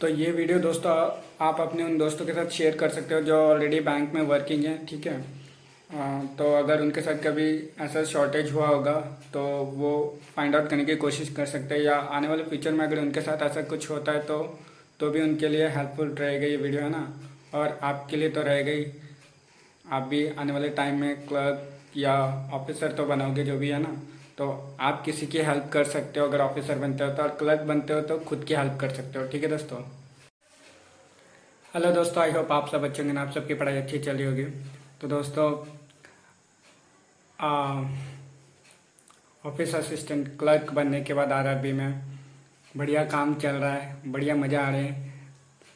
तो ये वीडियो दोस्तों आप अपने उन दोस्तों के साथ शेयर कर सकते हो जो ऑलरेडी बैंक में वर्किंग है, ठीक है। तो अगर उनके साथ कभी ऐसा शॉर्टेज हुआ होगा तो वो फाइंड आउट करने की कोशिश कर सकते हैं, या आने वाले फ्यूचर में अगर उनके साथ ऐसा कुछ होता है तो भी उनके लिए हेल्पफुल रहेगा ये वीडियो, है ना। और आपके लिए तो रहेगा ही। आप भी आने वाले टाइम में क्लर्क या ऑफिसर तो बनोगे जो भी है ना, तो आप किसी की हेल्प कर सकते हो अगर ऑफिसर बनते हो तो, और क्लर्क बनते हो तो खुद की हेल्प कर सकते हो, ठीक है दोस्तों। हेलो दोस्तों, आई होप आप सब अच्छे होंगे, आप सबकी पढ़ाई अच्छी चल रही होगी। तो दोस्तों, ऑफिस असिस्टेंट क्लर्क बनने के बाद आरआरबी में बढ़िया काम चल रहा है, बढ़िया मज़ा आ रहे हैं।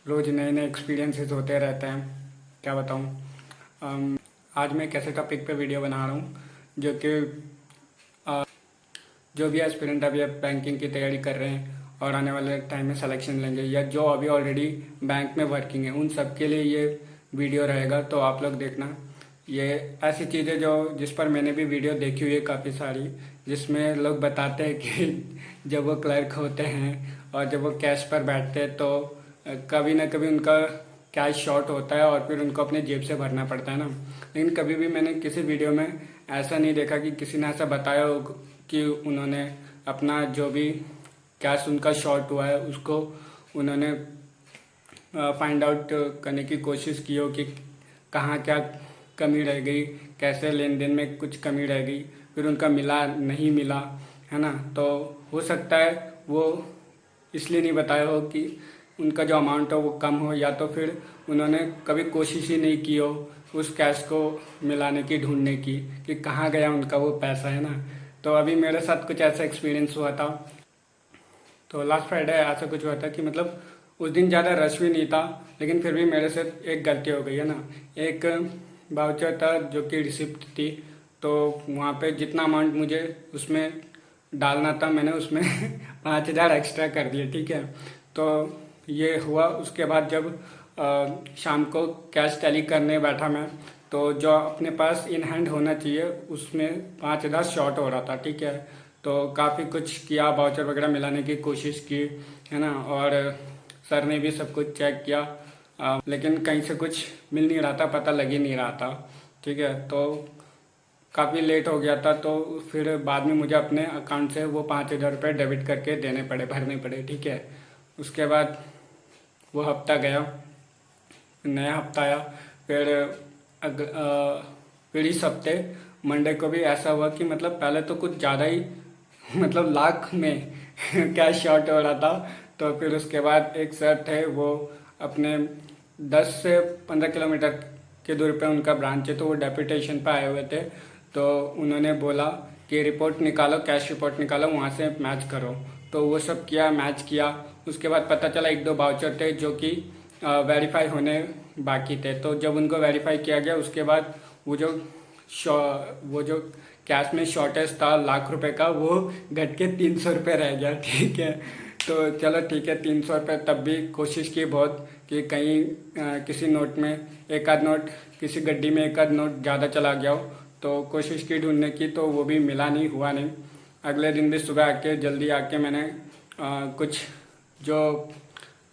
रोज़ नए नए एक्सपीरियंसेस होते रहते हैं, क्या बताऊँ। आज मैं कैसे टॉपिक पे वीडियो बना रहा हूँ, जो कि जो भी एस्पिरेंट अभी अब बैंकिंग की तैयारी कर रहे हैं और आने वाले टाइम में सिलेक्शन लेंगे, या जो अभी ऑलरेडी बैंक में वर्किंग है, उन सब के लिए ये वीडियो रहेगा। तो आप लोग देखना, ये ऐसी चीज़ें जो जिस पर मैंने भी वीडियो देखी हुई है काफ़ी सारी, जिसमें लोग बताते हैं कि जब वो क्लर्क होते हैं और जब वो कैश पर बैठते हैं तो कभी ना कभी उनका कैश शॉर्ट होता है और फिर उनको अपने जेब से भरना पड़ता है ना। लेकिन कभी भी मैंने किसी वीडियो में ऐसा नहीं देखा कि किसी ने ऐसा बताया हो कि उन्होंने अपना जो भी कैश उनका शॉर्ट हुआ है उसको उन्होंने फाइंड आउट करने की कोशिश की हो कि कहाँ क्या कमी रह गई, कैसे लेन देन में कुछ कमी रह गई, फिर उनका मिला नहीं मिला, है ना। तो हो सकता है वो इसलिए नहीं बताया हो कि उनका जो अमाउंट हो वो कम हो, या तो फिर उन्होंने कभी कोशिश ही नहीं की हो उस कैश को मिलाने की, ढूंढने की कि कहाँ गया उनका वो पैसा, है ना। तो अभी मेरे साथ कुछ ऐसा एक्सपीरियंस हुआ था। तो लास्ट फ्राइडे ऐसा कुछ हुआ था कि मतलब उस दिन ज़्यादा रश भी नहीं था, लेकिन फिर भी मेरे से एक गलती हो गई, है ना। एक बाउचर था जो कि रिसिप्ट थी, तो वहाँ पे जितना अमाउंट मुझे उसमें डालना था मैंने उसमें 5,000 एक्स्ट्रा कर दिए, ठीक है। तो ये हुआ। उसके बाद जब शाम को कैश टैली करने बैठा मैं, तो जो अपने पास इन हैंड होना चाहिए उसमें 5,000 शॉर्ट हो रहा था, ठीक है। तो काफ़ी कुछ किया, बाउचर वगैरह मिलाने की कोशिश की, है ना। और सर ने भी सब कुछ चेक किया, लेकिन कहीं से कुछ मिल नहीं रहा था, पता लग ही नहीं रहा था, ठीक है। तो काफ़ी लेट हो गया था, तो फिर बाद में मुझे अपने अकाउंट से वो 5,000 रुपये डेबिट करके देने पड़े, भरने पड़े, ठीक है। उसके बाद वो हफ्ता गया, नया हफ्ता आया। फिर फिर इस हफ्ते मंडे को भी ऐसा हुआ कि मतलब पहले तो कुछ ज़्यादा ही मतलब लाख में कैश शॉर्ट हो रहा था। तो फिर उसके बाद एक सर थे, वो अपने 10 से 15 किलोमीटर की दूरी पे उनका ब्रांच है, तो वो डेपुटेशन पे आए हुए थे। तो उन्होंने बोला कि रिपोर्ट निकालो, कैश रिपोर्ट निकालो, वहाँ से मैच करो। तो वो सब किया, मैच किया। उसके बाद पता चला एक दो बाउचर थे जो कि वेरीफाई होने बाकी थे। तो जब उनको वेरीफाई किया गया उसके बाद वो जो कैश में शॉर्टेज था लाख रुपए का, वो घट के 300 रुपये रह गया, ठीक है। तो चलो ठीक है, 300 रुपये तब भी कोशिश की बहुत कि कहीं किसी नोट में एक आध नोट, किसी गड्डी में एक आध नोट ज़्यादा चला गया हो। तो कोशिश की ढूंढने की, तो वो भी मिला नहीं, हुआ नहीं। अगले दिन भी सुबह आके जल्दी आके मैंने कुछ जो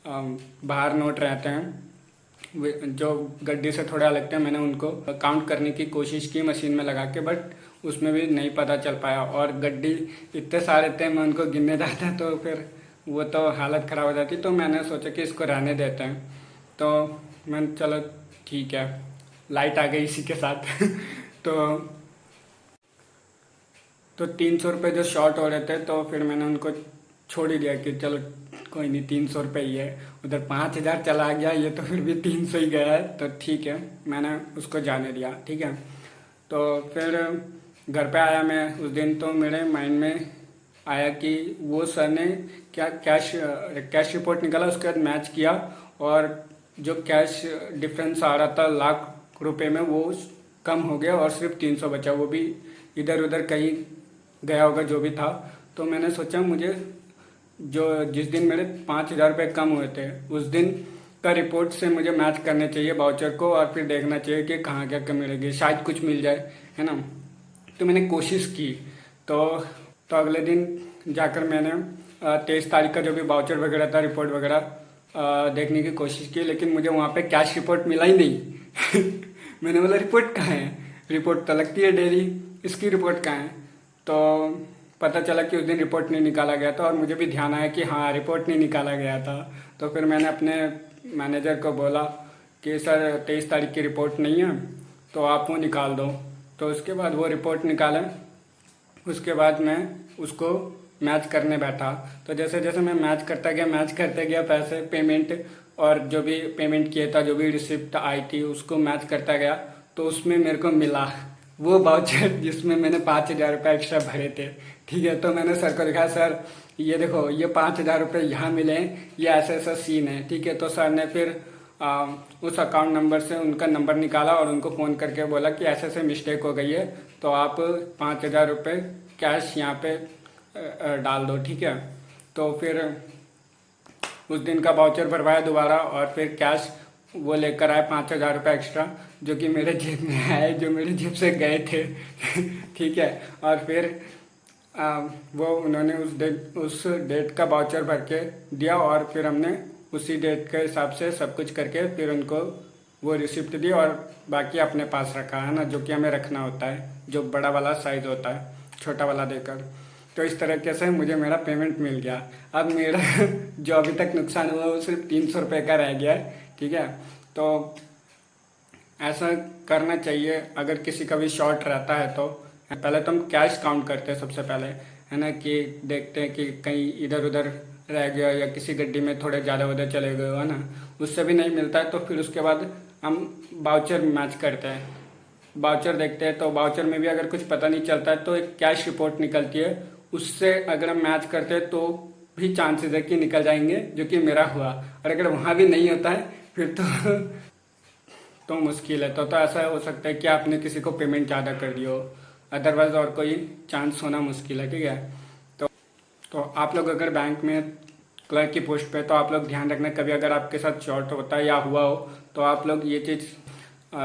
बाहर नोट रहते हैं जो गड्डी से थोड़ा अलग थे, मैंने उनको काउंट करने की कोशिश की मशीन में लगा के, बट उसमें भी नहीं पता चल पाया। और गड्डी इतने सारे थे, मैं उनको गिनने जाता तो फिर वो तो हालत ख़राब हो जाती। तो मैंने सोचा कि इसको रहने देते हैं। तो मैंने चलो ठीक है, लाइट आ गई इसी के साथ तो 300 रुपये जो शॉर्ट हो रहे थे, तो फिर मैंने उनको छोड़ ही दिया कि चलो कोई नहीं, 300 रुपये ही है। उधर 5,000 चला गया, ये तो फिर भी 300 ही गया है, तो ठीक है, मैंने उसको जाने दिया, ठीक है। तो फिर घर पे आया मैं उस दिन, तो मेरे माइंड में आया कि वो सर ने क्या कैश रिपोर्ट निकाला, उसके बाद मैच किया, और जो कैश डिफरेंस आ रहा था लाख रुपए में, वो कम हो गया और सिर्फ 300 बचा। वो भी इधर उधर कहीं गया होगा जो भी था। तो मैंने सोचा मुझे जो जिस दिन मेरे 5,000 रुपये कम हुए थे उस दिन का रिपोर्ट से मुझे मैच करने चाहिए बाउचर को, और फिर देखना चाहिए कि कहाँ क्या कमी रहेगी, शायद कुछ मिल जाए, है ना। तो मैंने कोशिश की। तो अगले दिन जाकर मैंने 23 तारीख का जो भी बाउचर वगैरह था, रिपोर्ट वगैरह, देखने की कोशिश की, लेकिन मुझे वहाँ पे कैश रिपोर्ट मिला ही नहीं। मैंने बोला रिपोर्ट कहाँ है, रिपोर्ट तो लगती है डेली, इसकी रिपोर्ट कहाँ है। तो पता चला कि उस दिन रिपोर्ट नहीं निकाला गया था, और मुझे भी ध्यान आया कि हाँ रिपोर्ट नहीं निकाला गया था। तो फिर मैंने अपने मैनेजर को बोला कि सर 23 तारीख की रिपोर्ट नहीं है, तो आप वो निकाल दो। तो उसके बाद वो रिपोर्ट निकाला। उसके बाद मैं उसको मैच करने बैठा। तो जैसे जैसे मैं मैच करते गया पैसे पेमेंट, और जो भी पेमेंट किया था, जो भी रिसिप्ट आई थी, उसको मैच करता गया। तो उसमें मेरे को मिला वो वाउचर जिसमें मैंने 5,000 रुपये एक्स्ट्रा भरे थे। ठीक है, तो मैंने सर को दिखाया, सर ये देखो ये 5,000 रुपये यहाँ मिले, ये ऐसा ऐसा सीन है। ठीक है, तो सर ने फिर उस अकाउंट नंबर से उनका नंबर निकाला और उनको फ़ोन करके बोला कि ऐसे ऐसे मिस्टेक हो गई है, तो आप 5,000 रुपये कैश यहाँ पे डाल दो। ठीक है, तो फिर उस दिन का वाउचर भरवाया दोबारा, और फिर कैश वो लेकर आए 5,000 रुपये एक्स्ट्रा, जो कि मेरे जेब में आए, जो मेरे जेब से गए थे। ठीक है, और फिर वो उन्होंने उस डेट का वाउचर भर के दिया, और फिर हमने उसी डेट के हिसाब से सब कुछ करके फिर उनको वो रिसिप्ट दी, और बाकी अपने पास रखा है ना, जो कि हमें रखना होता है, जो बड़ा वाला साइज़ होता है, छोटा वाला देकर। तो इस तरीके से मुझे मेरा पेमेंट मिल गया। अब मेरा जो अभी तक नुकसान हुआ वो सिर्फ 300 रुपये का रह गया है। ठीक है, तो ऐसा करना चाहिए अगर किसी का भी शॉर्ट रहता है। तो पहले तो हम कैश काउंट करते हैं सबसे पहले, है ना, कि देखते हैं कि कहीं इधर उधर रह गया या किसी गड्डी में थोड़े ज़्यादा उधर चले गए हो, है ना, उससे भी नहीं मिलता है। तो फिर उसके बाद हम वाउचर मैच करते हैं, वाउचर देखते हैं। तो वाउचर में भी अगर कुछ पता नहीं चलता है तो एक कैश रिपोर्ट निकलती है, उससे अगर हम मैच करते हैं तो भी चांसेस है कि निकल जाएंगे, जो कि मेरा हुआ। और अगर वहाँ भी नहीं होता है फिर तो मुश्किल है। तो ऐसा हो सकता है कि आपने किसी को पेमेंट ज़्यादा कर दी हो, अदरवाइज और कोई चांस होना मुश्किल है। ठीक है, तो आप लोग अगर बैंक में क्लर्क की पोस्ट पे, तो आप लोग ध्यान रखना, कभी अगर आपके साथ शॉर्ट होता है या हुआ हो तो आप लोग ये चीज़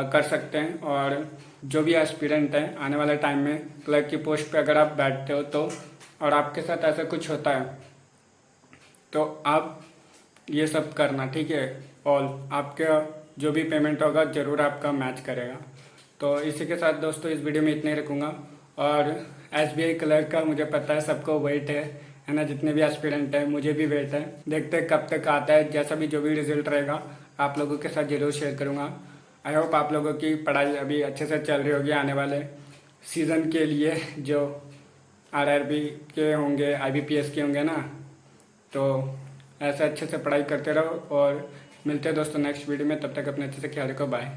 कर सकते हैं। और जो भी एस्पिरेंट है आने वाले टाइम में क्लर्क की पोस्ट पे अगर आप बैठते हो तो, और आपके साथ ऐसा कुछ होता है, तो आप ये सब करना। ठीक है, और आपका जो भी पेमेंट होगा ज़रूर आपका मैच करेगा। तो इसी के साथ दोस्तों इस वीडियो में इतना ही रखूँगा। और SBI क्लर्क का मुझे पता है सबको वेट है ना, जितने भी एस्पिरेंट हैं मुझे भी वेट है। देखते हैं कब तक आता है, जैसा भी जो भी रिजल्ट रहेगा आप लोगों के साथ ज़रूर शेयर करूँगा। आई होप आप लोगों की पढ़ाई अभी अच्छे से चल रही होगी आने वाले सीज़न के लिए, जो RRB के होंगे, IBPS के होंगे ना। तो ऐसे अच्छे से पढ़ाई करते रहो, और मिलते हैं दोस्तों नेक्स्ट वीडियो में। तब तक अपने अच्छे से ख्याल रखो, बाय।